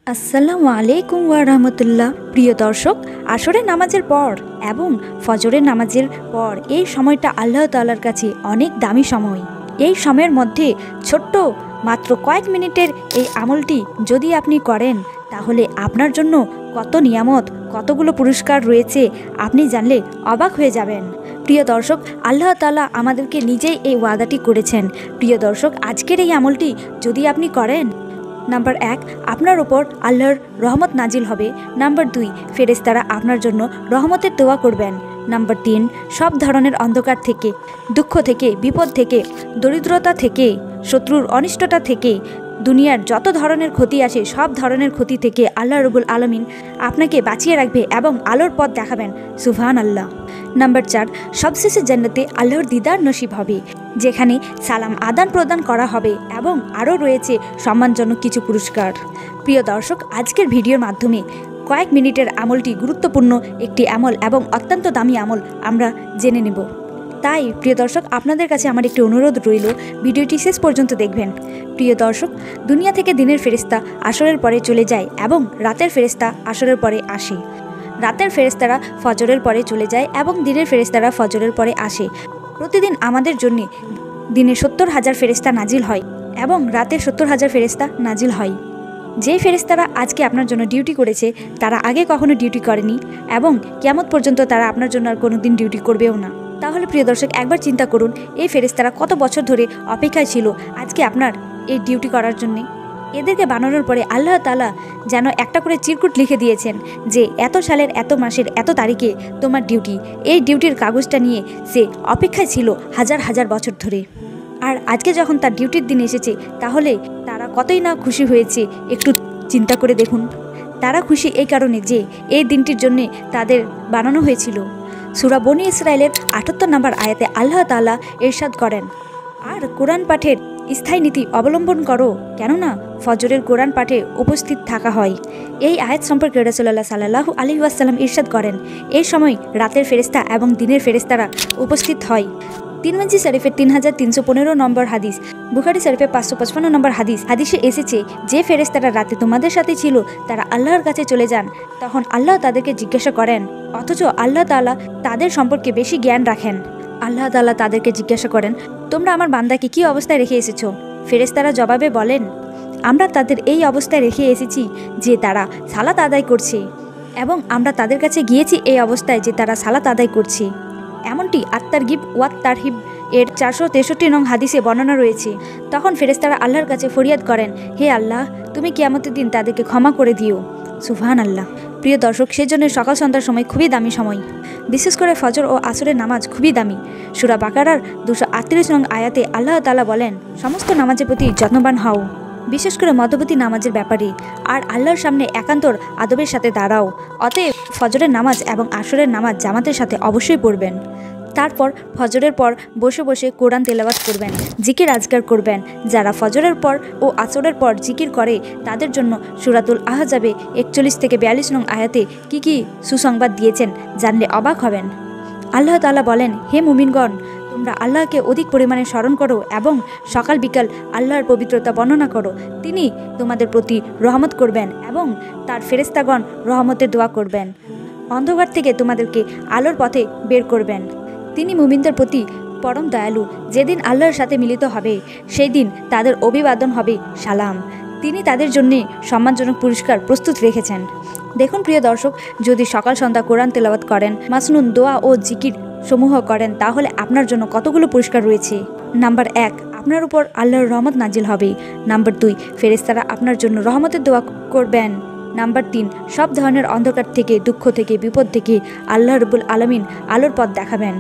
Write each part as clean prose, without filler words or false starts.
আসসালামু আলাইকুম ওয়া রাহমাতুল্লাহ। প্রিয় দর্শক, আসরের নামাজের পর এবং ফজরের নামাজের পর এই সময়টা আল্লাহ তাআলার কাছে অনেক দামি সময়। এই সময়ের মধ্যে ছোট্ট মাত্র কয়েক মিনিটের এই আমলটি যদি আপনি করেন, তাহলে আপনার জন্য কত নিয়ামত, কতগুলো পুরস্কার রয়েছে আপনি জানলে অবাক হয়ে যাবেন। প্রিয় দর্শক, আল্লাহ তাআলা আমাদেরকে নিজেই এই ওয়াদাটি করেছেন। প্রিয় দর্শক, আজকের এই আমলটি যদি আপনি করেন, নাম্বার 1, আপনার উপর আল্লাহর রহমত নাজিল হবে। নাম্বার 2, ফেরেশতারা আপনার জন্য রহমতের দোয়া করবেন। নাম্বার 3, সব ধরনের অন্ধকার থেকে, দুঃখ থেকে, বিপদ থেকে, দরিদ্রতা থেকে, শত্রুর অনিষ্টতা থেকে, দুনিয়ার যত ধরনের ক্ষতি আসে সব ধরনের ক্ষতি থেকে আল্লাহ রব্বুল আলামিন আপনাকে বাঁচিয়ে রাখবে এবং আলোর পথ দেখাবেন। সুবহানাল্লাহ। নাম্বার 4, সবশেষে জান্নাতে আল্লাহর দিদার নসিব হবে, যেখানে সালাম আদান প্রদান করা হবে এবং আরও রয়েছে সম্মানজনক কিছু পুরস্কার। প্রিয় দর্শক, আজকের ভিডিওর মাধ্যমে কয়েক মিনিটের আমলটি গুরুত্বপূর্ণ একটি আমল এবং অত্যন্ত দামি আমল আমরা জেনে নেব। তাই প্রিয় দর্শক, আপনাদের কাছে আমার একটি অনুরোধ রইল, ভিডিওটি শেষ পর্যন্ত দেখবেন। প্রিয় দর্শক, দুনিয়া থেকে দিনের ফেরেশতা আসরের পরে চলে যায় এবং রাতের ফেরেশতা আসরের পরে আসে। রাতের ফেরেশতারা ফজরের পরে চলে যায় এবং দিনের ফেরেশতারা ফজরের পরে আসে। প্রতিদিন আমাদের জন্য দিনে 70,000 ফেরেশতা নাজিল হয় এবং রাতের 70,000 ফেরেশতা নাজিল হয়। যেই ফেরেশতারা আজকে আপনার জন্য ডিউটি করেছে, তারা আগে কখনো ডিউটি করেনি এবং কিয়ামত পর্যন্ত তারা আপনার জন্য আর কোনো দিন ডিউটি করবেও না। তাহলে প্রিয় দর্শক, একবার চিন্তা করুন, এই ফেরেশতারা কত বছর ধরে অপেক্ষায় ছিল আজকে আপনার এই ডিউটি করার জন্যে। এদেরকে বানানোর পরে আল্লাহ তাআলা যেন একটা করে চিরকুট লিখে দিয়েছেন যে এত সালের এত মাসের এত তারিখে তোমার ডিউটি। এই ডিউটির কাগজটা নিয়ে সে অপেক্ষায় ছিল হাজার হাজার বছর ধরে। আর আজকে যখন তার ডিউটির দিন এসেছে, তাহলে তারা কতই না খুশি হয়েছে একটু চিন্তা করে দেখুন। তারা খুশি এই কারণে যে এই দিনটির জন্যে তাদের বানানো হয়েছিল। সূরা বনী ইসরাইলের ৭৮ নম্বর আয়াতে আল্লাহ তাআলা ইরশাদ করেন, আর কোরআন পাঠের স্থায়ী নীতি অবলম্বন করো, কেননা ফজরের কোরআন পাঠে উপস্থিত থাকা হয়। এই আয়াত সম্পর্কে রাসূলুল্লাহ সাল্লাল্লাহু আলাইহি ওয়াসাল্লাম ইরশাদ করেন, এই সময় রাতের ফেরেশতা এবং দিনের ফেরেশতারা উপস্থিত হয়। তিরমিজি শরীফের 3315 নম্বর হাদিস, বুখারী শরীফের 555 নম্বর হাদিসে এসেছে, যে ফেরেশতারা রাতে তোমাদের সাথে ছিল তারা আল্লাহর কাছে চলে যান, তখন আল্লাহ তাদেরকে জিজ্ঞাসা করেন, অথচ আল্লাহ তাআলা তাদের সম্পর্কে বেশি জ্ঞান রাখেন। আল্লাহ তাআলা তাদেরকে জিজ্ঞাসা করেন, তোমরা আমার বান্দাকে কী অবস্থায় রেখে এসেছো? ফেরেশতারা জবাবে বলেন, আমরা তাদের এই অবস্থায় রেখে এসেছি যে তারা সালাত আদায় করছে, এবং আমরা তাদের কাছে গিয়েছি এই অবস্থায় যে তারা সালাত আদায় করছে। এমনটি আত-তারগিব ওয়াত তারহিব এর 463 নং হাদিসে বর্ণনা রয়েছে। তখন ফেরেশতারা আল্লাহর কাছে ফরিয়াদ করেন, হে আল্লাহ, তুমি কিয়ামতের দিন তাদেরকে ক্ষমা করে দিও। সুবহানাল্লাহ। প্রিয় দর্শক, সেজন্য সকাল সন্ধ্যার সময় খুবই দামি সময়। বিশেষ করে ফজর ও আসরের নামাজ খুবই দামি। সূরা বাকারার 238 নং আয়াতে আল্লাহ তাআলা বলেন, সমস্ত নামাজের প্রতি যত্নবান হও, বিশেষ করে মধ্যবর্তী নামাজের ব্যাপারে, আর আল্লাহর সামনে একান্তর আদবের সাথে দাঁড়াও। অতএব ফজরের নামাজ এবং আসরের নামাজ জামাতের সাথে অবশ্যই পড়বেন। তারপর ফজরের পর বসে বসে কোরআন তেলাওয়াত করবেন, জিকির আজকার করবেন। যারা ফজরের পর ও আসরের পর জিকির করে, তাদের জন্য সূরাতুল আহজাবে 41 থেকে 42 নং আয়াতে কি কি সুসংবাদ দিয়েছেন জানলে অবাক হবেন। আল্লাহ তাআলা বলেন, হে মুমিনগণ, তোমরা আল্লাহকে অধিক পরিমাণে স্মরণ করো এবং সকাল বিকাল আল্লাহর পবিত্রতা বর্ণনা করো। তিনি তোমাদের প্রতি রহমত করবেন এবং তার ফেরেশতাগণ রহমতের দোয়া করবেন। অন্ধকার থেকে তোমাদেরকে আলোর পথে বের করবেন। তিনি মুমিনদের প্রতি পরম দয়ালু। যেদিন আল্লাহর সাথে মিলিত হবে, সেই দিন তাদের অভিবাদন হবে সালাম। তিনি তাদের জন্যে সম্মানজনক পুরস্কার প্রস্তুত রেখেছেন। দেখুন প্রিয় দর্শক, যদি সকাল সন্ধ্যা কোরআন তেলাওয়াত করেন, মাসনুন দোয়া ও জিকির সমূহ করেন, তাহলে আপনার জন্য কতগুলো পুরস্কার রয়েছে। নাম্বার 1, আপনার উপর আল্লাহর রহমত নাজিল হবে। নাম্বার 2, ফেরেশতারা আপনার জন্য রহমতের দোয়া করবেন। নাম্বার 3, সব ধরনের অন্ধকার থেকে, দুঃখ থেকে, বিপদ থেকে আল্লাহ রব্বুল আলামিন আলোর পথ দেখাবেন।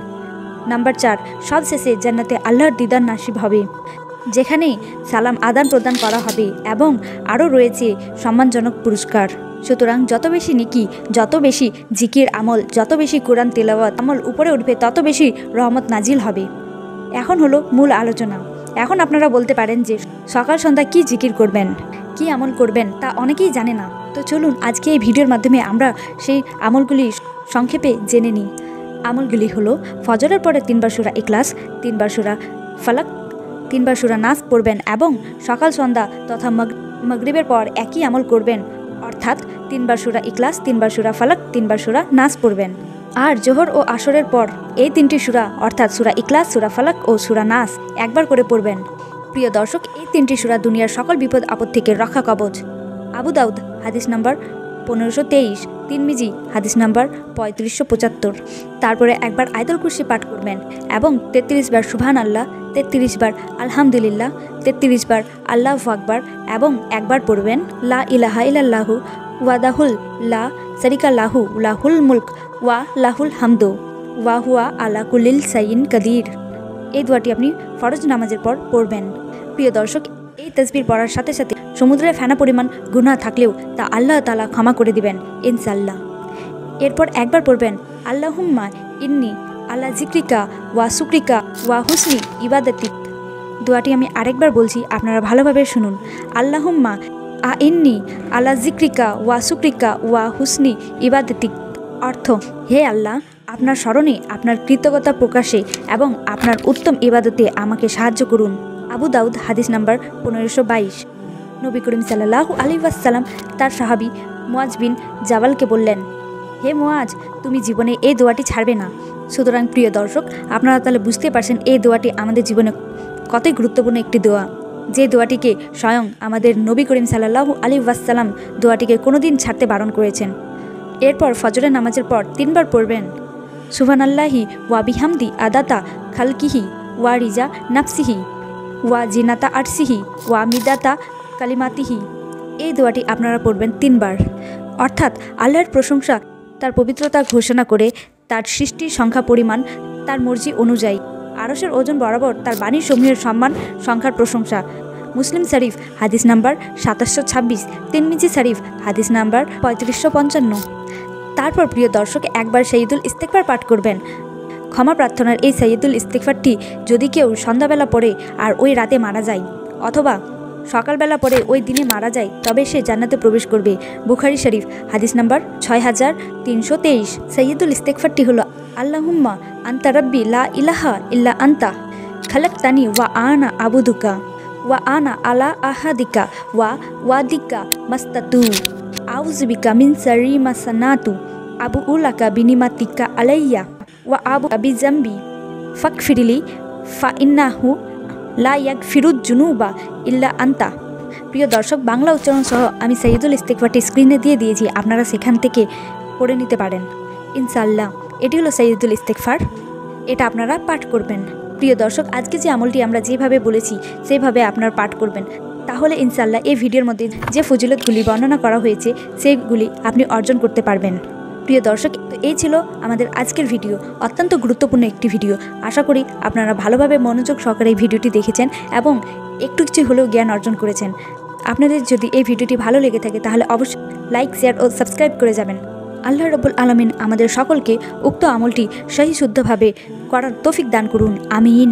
নাম্বার 4, সবশেষে জান্নাতে আল্লাহর দিদার নসিব হবে, যেখানে সালাম আদান প্রদান করা হবে এবং আরও রয়েছে সম্মানজনক পুরস্কার। সুতরাং যত বেশি নেকি, যত বেশি জিকির আমল, যত বেশি কোরআন তেলাওয়াত আমল উপরে উঠবে, তত বেশি রহমত নাজিল হবে। এখন হলো মূল আলোচনা। এখন আপনারা বলতে পারেন যে সকাল সন্ধ্যা কি জিকির করবেন, কি আমল করবেন, তা অনেকেই জানে না। তো চলুন আজকে এই ভিডিওর মাধ্যমে আমরা সেই আমলগুলি সংক্ষেপে জেনে নিই। আমলগুলি হলো, ফজরের পরে 3 বার সূরা ইখলাস, 3 বার সূরা ফালাক, 3 বার সূরা নাস পড়বেন এবং সকাল সন্ধ্যা তথা মাগরিবের পর একই আমল করবেন, অর্থাৎ 3 বার সূরা ইখলাস, 3 বার সূরা ফালাক, 3 বার সূরা নাস পড়বেন। আর জোহর ও আসরের পর এই 3টি সূরা অর্থাৎ সূরা ইখলাস, সূরা ফালাক ও সূরা নাস একবার করে পড়বেন। প্রিয় দর্শক, এই 3টি সূরা দুনিয়ার সকল বিপদ আপদ থেকে রক্ষা কবচ। আবু দাউদ হাদিস নাম্বার 1523, তিরমিজি হাদিস নাম্বার 3575। তারপরে একবার আয়াতুল কুরসি পাঠ করবেন এবং 33 বার সুবহানাল্লাহ, 33 বার আলহামদুলিল্লাহ, 33 বার আল্লাহু আকবার এবং একবার পড়বেন লা ইলাহা ইল্লাল্লাহু ওয়াহদাহু লা শারীকা লাহু লাহুল মুলক ওয়া লাহুল হামদু ওয়া হুয়া আলা কুল্লি শাইইন কাদির। এই দোয়াটি আপনি ফরজ নামাজের পর পড়বেন। প্রিয় দর্শক, এই তাসবিহ পড়ার সাথে সাথে সমুদ্রের ফেনা পরিমাণ গুনাহ থাকলেও তা আল্লাহ তাআলা ক্ষমা করে দিবেন ইনশাআল্লাহ। এরপর একবার পড়বেন আল্লাহুম্মা ইন্নি আলা যিকরিকা ওয়া শুকরিকা ওয়া হুসনি ইবাদাতিক। দোয়াটি আমি আরেকবার বলছি, আপনারা ভালোভাবে শুনুন। আল্লাহুম্মা ইন্নি আলা যিকরিকা ওয়া শুকরিকা ওয়া হুসনি ইবাদাতিক। অর্থ, হে আল্লাহ, আপনার স্মরণে, আপনার কৃতজ্ঞতা প্রকাশে এবং আপনার উত্তম ইবাদতে আমাকে সাহায্য করুন। আবু দাউদ হাদিস নাম্বার 1522। নবী করিম সাল্লাল্লাহু আলাইহি ওয়াসাল্লাম তার সাহাবী মুয়াজ বিন জাবালকে বললেন, হে মুয়াজ, তুমি জীবনে এই দোয়াটি ছাড়বে না। সুতরাং প্রিয় দর্শক, আপনারা তাহলে বুঝতে পারছেন এই দোয়াটি আমাদের জীবনে কতই গুরুত্বপূর্ণ একটি দোয়া, যে দোয়াটিকে স্বয়ং আমাদের নবী করিম সাল্লাল্লাহু আলাইহি ওয়াসাল্লাম দোয়াটিকে কোনোদিন ছাড়তে বারণ করেছেন। এরপর ফজরের নামাজের পর 3 বার পড়বেন সুবহানাল্লাহি ওয়া বিহামদি আদাতা খালকিহি ওয়া রিজা নাফসিহি ওয়া জিনাতা আরশিহি ওয়া মিদাতা কালিমাতিহি। এই দোয়াটি আপনারা পড়বেন 3 বার। অর্থাৎ আল্লাহর প্রশংসা, তার পবিত্রতা ঘোষণা করে তার সৃষ্টির সংখ্যা পরিমাণ তার মর্জি অনুযায়ী, আরশের ওজন বরাবর তার বাণীর সমূহের সম্মান সংখ্যার প্রশংসা। মুসলিম শরীফ হাদিস নাম্বার 2726, তিরমিজি শরীফ হাদিস নাম্বার 3555। তারপর প্রিয় দর্শক, একবার সাইয়্যিদুল ইস্তিগফার পাঠ করবেন। ক্ষমা প্রার্থনার এই সাইয়্যিদুল ইস্তিগফারটি যদি কেউ সন্ধ্যাবেলা পড়ে আর ওই রাতে মারা যায়, অথবা সকালবেলা পরে ওই দিনে মারা যায়, তবে সে জান্নাতে প্রবেশ করবে। বুখারী শরীফ হাদিস নাম্বার 6323। সাইয়্যিদুল ইস্তিগফারটি হলো আল্লাহুম্মা আনতা রাব্বি লা ইলাহা ইল্লা আনতা খালাকতানি ওয়া আনা আবুদুকা ওয়া আনা আলা আহাদিকা ওয়া ওয়াদিকা মাস্তাতু আউযু বিকা মিন শাররি মা সানাতু আবু উলাকা বিনিমাতিকা আলাইয়া ওয়া আবু বিজাম্বি ফাগফিরলি ফা ইন্নাহু লা ইয়াগফিরুয যুনুবা ইল্লা আনতা। প্রিয় দর্শক, বাংলা উচ্চারণ সহ আমি সাইয়্যিদুল ইস্তিগফারটি স্ক্রিনে দিয়ে দিয়েছি, আপনারা সেখান থেকে পড়ে নিতে পারেন ইনশাআল্লাহ। এটি হলো সাইয়্যিদুল ইস্তিগফার, এটা আপনারা পাঠ করবেন। প্রিয় দর্শক, আজকে যে আমলটি আমরা যেভাবে বলেছি সেভাবে আপনারা পাঠ করবেন, তাহলে ইনশাআল্লাহ এই ভিডিওর মধ্যে যে ফজিলতগুলি বর্ণনা করা হয়েছে সেগুলি আপনি অর্জন করতে পারবেন। প্রিয় দর্শক, তো এই ছিল আমাদের আজকের ভিডিও, অত্যন্ত গুরুত্বপূর্ণ একটি ভিডিও। আশা করি আপনারা ভালোভাবে মনোযোগ সহকারে এই ভিডিওটি দেখেছেন এবং একটু কিছু হলেও জ্ঞান অর্জন করেছেন। আপনাদের যদি এই ভিডিওটি ভালো লেগে থাকে তাহলে অবশ্যই লাইক, শেয়ার ও সাবস্ক্রাইব করে যাবেন। আল্লাহ রাব্বুল আলামিন আমাদের সকলকে উক্ত আমলটি সহি শুদ্ধভাবে করার তৌফিক দান করুন। আমিন।